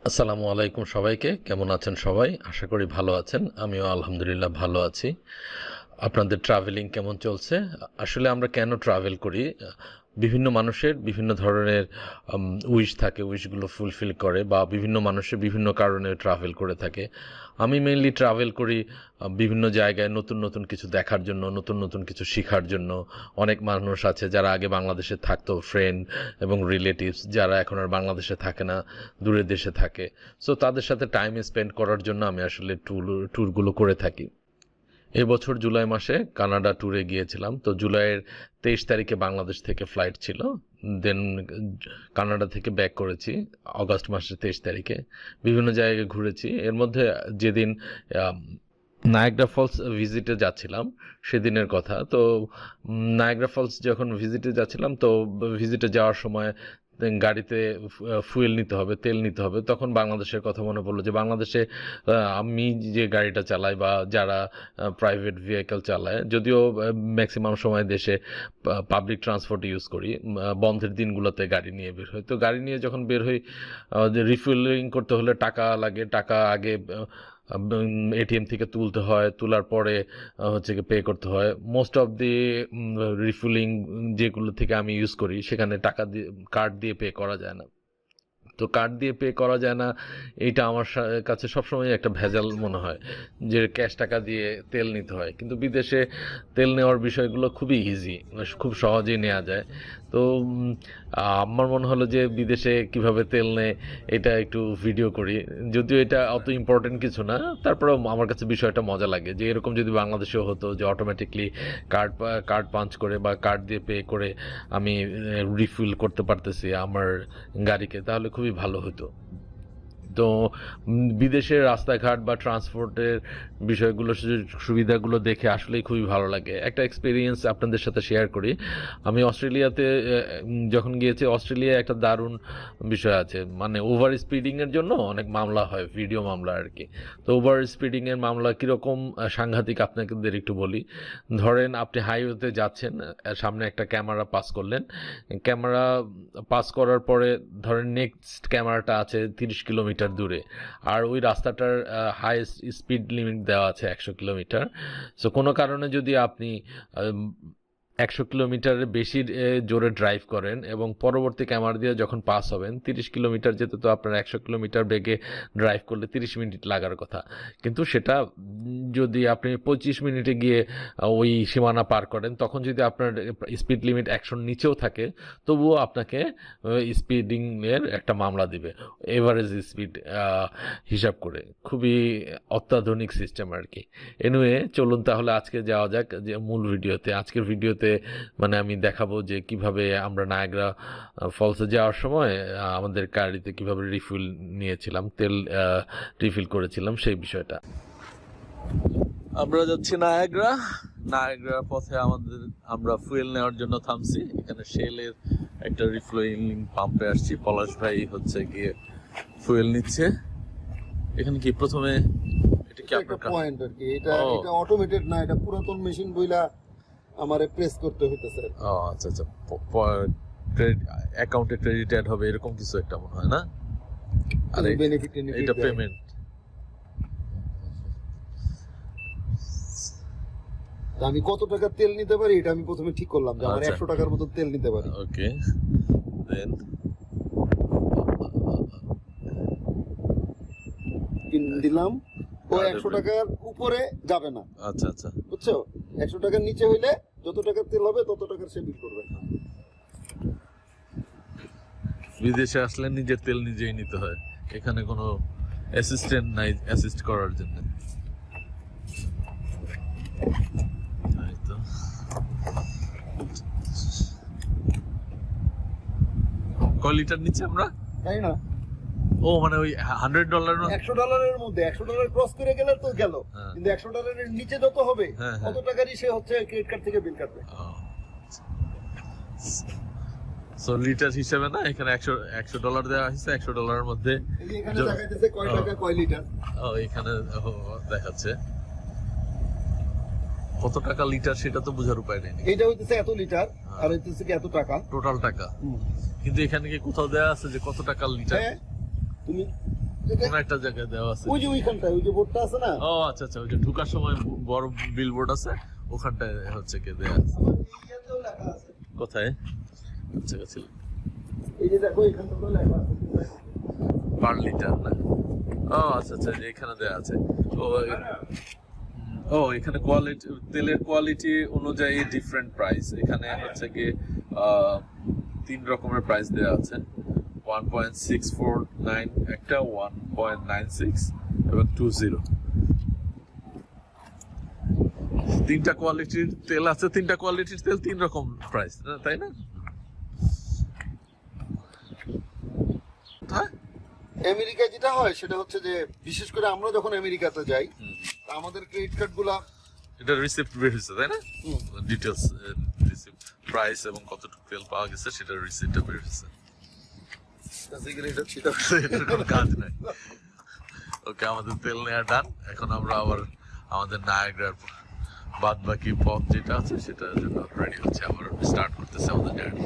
আসসালামু আলাইকুম সবাইকে। কেমন আছেন সবাই? আশা করি ভালো আছেন। আমিও আলহামদুলিল্লাহ ভালো আছি। আপনাদের ট্রাভেলিং কেমন চলছে? আসলে আমরা কেন ট্রাভেল করি? বিভিন্ন মানুষের বিভিন্ন ধরনের উইশ থাকে, উইশগুলো ফুলফিল করে বা বিভিন্ন মানুষের বিভিন্ন কারণে ট্রাভেল করে থাকে। আমি মেইনলি ট্রাভেল করি বিভিন্ন জায়গায় নতুন নতুন কিছু দেখার জন্য, নতুন নতুন কিছু শেখার জন্য। অনেক মানুষ আছে যারা আগে বাংলাদেশে থাকতো, ফ্রেন্ড এবং রিলেটিভস যারা এখন আর বাংলাদেশে থাকে না, দূরের দেশে থাকে। সো তাদের সাথে টাইম স্পেন্ড করার জন্য আমি আসলে ট্যুরগুলো করে থাকি। এবছর জুলাই মাসে কানাডা ট্যুরে গিয়েছিলাম। তো জুলাইয়ের 23 তারিখে বাংলাদেশ থেকে ফ্লাইট ছিল। দেন কানাডা থেকে ব্যাক করেছি অগাস্ট মাসের 23 তারিখে। বিভিন্ন জায়গায় ঘুরেছি। এর মধ্যে যেদিন নায়াগ্রা ফলস ভিজিটে যাচ্ছিলাম সেদিনের কথা। তো নায়াগ্রা ফলস যখন ভিজিটে যাচ্ছিলাম, তো ভিজিটে যাওয়ার সময় গাড়িতে ফুয়েল নিতে হবে, তেল নিতে হবে। তখন বাংলাদেশের কথা মনে পড়লো যে বাংলাদেশে আমি যে গাড়িটা চালাই বা যারা প্রাইভেট ভেহিকেল চালায়, যদিও ম্যাক্সিমাম সময় দেশে পাবলিক ট্রান্সপোর্ট ইউজ করি, বন্ধের দিনগুলোতে গাড়ি নিয়ে বের হই। তো গাড়ি নিয়ে যখন বের হই, রিফুয়েলিং করতে হলে টাকা লাগে। টাকা আগে এটিএম থেকে তুলতে হয়, তোলার পরে হচ্ছে পে করতে হয়। মোস্ট অফ দি রিফুয়েলিং যেগুলো থেকে আমি ইউজ করি সেখানে টাকা দিয়ে, কার্ড দিয়ে পে করা যায় না। তো কার্ড দিয়ে পে করা যায় না, এইটা আমার কাছে সবসময় একটা ভেজাল মনে হয় যে ক্যাশ টাকা দিয়ে তেল নিতে হয়। কিন্তু বিদেশে তেল নেওয়ার বিষয়গুলো খুবই ইজি, খুব সহজেই নেওয়া যায়। তো আমার মনে হলো যে বিদেশে কিভাবে তেল নেয় এটা একটু ভিডিও করি। যদিও এটা অত ইম্পর্টেন্ট কিছু না, তারপরেও আমার কাছে বিষয়টা মজা লাগে যে এরকম যদি বাংলাদেশেও হতো যে অটোমেটিকলি কার্ড কার্ড পাঞ্চ করে বা কার্ড দিয়ে পে করে আমি রিফিল করতে পারতেছি আমার গাড়িকে, তাহলে খুবই ভালো হতো। তো বিদেশের রাস্তাঘাট বা ট্রান্সপোর্টের বিষয়গুলো, সুবিধাগুলো দেখে আসলেই খুবই ভালো লাগে। একটা এক্সপিরিয়েন্স আপনাদের সাথে শেয়ার করি। আমি অস্ট্রেলিয়াতে যখন গিয়েছি, অস্ট্রেলিয়ায় একটা দারুণ বিষয় আছে, মানে ওভার স্পিডিংয়ের জন্য অনেক মামলা হয়, ভিডিও মামলা আর কি। তো ওভার স্পিডিংয়ের মামলা কীরকম সাংঘাতিক আপনাদের একটু বলি। ধরেন আপনি হাইওয়েতে যাচ্ছেন, সামনে একটা ক্যামেরা পাস করলেন। ক্যামেরা পাস করার পরে ধরেন নেক্সট ক্যামেরাটা আছে 30 কিলোমিটার দূরে, আর ওই রাস্তাটার হাইয়েস্ট স্পিড লিমিট দেওয়া আছে 100 কিলোমিটার। সো কোনো কারণে যদি আপনি 100 কিলোমিটারের বেশি জোরে ড্রাইভ করেন এবং পরবর্তী ক্যামেরা দিয়ে যখন পাস হবেন, 30 কিলোমিটার যেতে তো আপনার 100 কিলোমিটার বেগে ড্রাইভ করলে 30 মিনিট লাগার কথা। কিন্তু সেটা যদি আপনি 25 মিনিটে গিয়ে ওই সীমানা পার করেন, তখন যদি আপনার স্পিড লিমিট 100-র নিচেও থাকে, তবুও আপনাকে স্পিডিংয়ের একটা মামলা দিবে এভারেজ স্পিড হিসাব করে। খুবই অত্যাধুনিক সিস্টেম আর কি। এনিওয়ে, চলুন তাহলে আজকে যাওয়া যাক যে মূল ভিডিওতে। আজকের ভিডিওতে মানে আমি দেখাবো যে কিভাবে আমরা নায়াগ্রা ফলসে যাওয়ার সময় আমাদের গাড়িতে কিভাবে রিফিল নিয়েছিলাম, তেল রিফিল করেছিলাম, সেই বিষয়টা। আমরা যাচ্ছি নায়াগ্রা। নায়াগ্রা পথে আমরা ফুয়েল নেওয়ার জন্য থামছি। এখানে শেলের একটা রিফুয়েলিং পাম্পে আসছি। পলাশ ভাই হচ্ছে গিয়ে ফুয়েল নিচ্ছে। এখানে কি প্রথমে এটা কি আপনার পয়েন্ট আর কি, এটা অটোমেটেড না, এটা পুরাতন মেশিন বইলা আমারে প্রেস করতে হইতেছে। ও আচ্ছা আচ্ছা, অ্যাকাউন্টে ক্রেডিট অ্যাড হবে এরকম কিছু একটা মনে হয় না? আর এটা পেমেন্ট। আমি কত টাকা তেল নিতে পারি এটা আমি প্রথমে ঠিক করলাম যে আমার 100 টাকার মতো তেল নিতে পারি। ওকে, দেন দিলাম। ও 100 টাকার উপরে যাবে না। আচ্ছা আচ্ছা, বুঝছো? 100 টাকার নিচে হইলে যত টাকার তেল হবে তত টাকার সে বিল করবে। বিদেশে আসলে নিজের তেল নিজেই নিতে হয়, এখানে কোনো অ্যাসিস্ট্যান্ট নাই অ্যাসিস্ট করার জন্য। কয় লিটার নিচ্ছে আমরা তাই না? ও মানে ওই $100 $100 মধ্যে $100 ক্রস করে গেলে তো গেল, কিন্তু $100 নিচে যত হবে তত টাকারই সে হচ্ছে ক্রেডিট কার্ড থেকে বিল কাটবে। সো লিটার হিসেবে না, এখানে $100 দেওয়া হয়েছে। $100 মধ্যে এখানে দেখাইতেছে কয় টাকা কয় লিটার। ও এখানে দেখাচ্ছে কত টাকা লিটার, সেটা তো বোঝার উপায় নেই। এটা হইতেছে এত লিটার আর হইতেছে কি এত টাকা, টোটাল টাকা। কিন্তু এখানে কি কোথাও দেওয়া আছে যে কত টাকা লিটার? তুমি কোন একটা জায়গায় দেওয়া আছে? ওই যে ওইখানটায় ওই যে বোর্ডটা আছে না। ও আচ্ছা আচ্ছা, ওই যে ঢোকার সময় বড় বিলবোর্ড আছে, ওখানটায় হচ্ছে কি দেয়া আছে। ইয়াতেও লেখা আছে। কোথায়? আচ্ছা আচ্ছা, এই যে দেখো এখানটাতেও লেখা আছে পার লিটার না? ও আচ্ছা আচ্ছা, এখানে দেয়া আছে। ও ও এখানে কোয়ালিটি, তেলের কোয়ালিটি অনুযায়ী ডিফারেন্ট প্রাইস। এখানে হচ্ছে কি 3 রকমের প্রাইস দেওয়া আছে। 1.649 একটা, 1.96 এবং 20। 3টা কোয়ালিটির তেল আছে, 3টা কোয়ালিটির তেল 3 রকম প্রাইস, তাই না? আমেরিকায় যেটা হয় সেটা হচ্ছে যে বিশেষ করে আমরা যখন আমেরিকাতে যাই তা আমাদের ক্রেডিট কার্ড গুলা, এটা রিসিপ্ট বের হয়েছে তাই না? ডিটেলস, রিসিপ্ট, প্রাইস এবং কতটুকু তেল পাওয়া গেছে সেটার রিসিপ্টটা বের হয়েছে। এটার কোনো কাজ নাই। ওকে, আমাদের তেল নেওয়া ডান। এখন আমরা আবার আমাদের নায়াগ্রার বাদ বাকি পথ যেটা আছে সেটার জন্য রেডি হচ্ছে, আবার স্টার্ট করতেছে আমাদের জার্নি।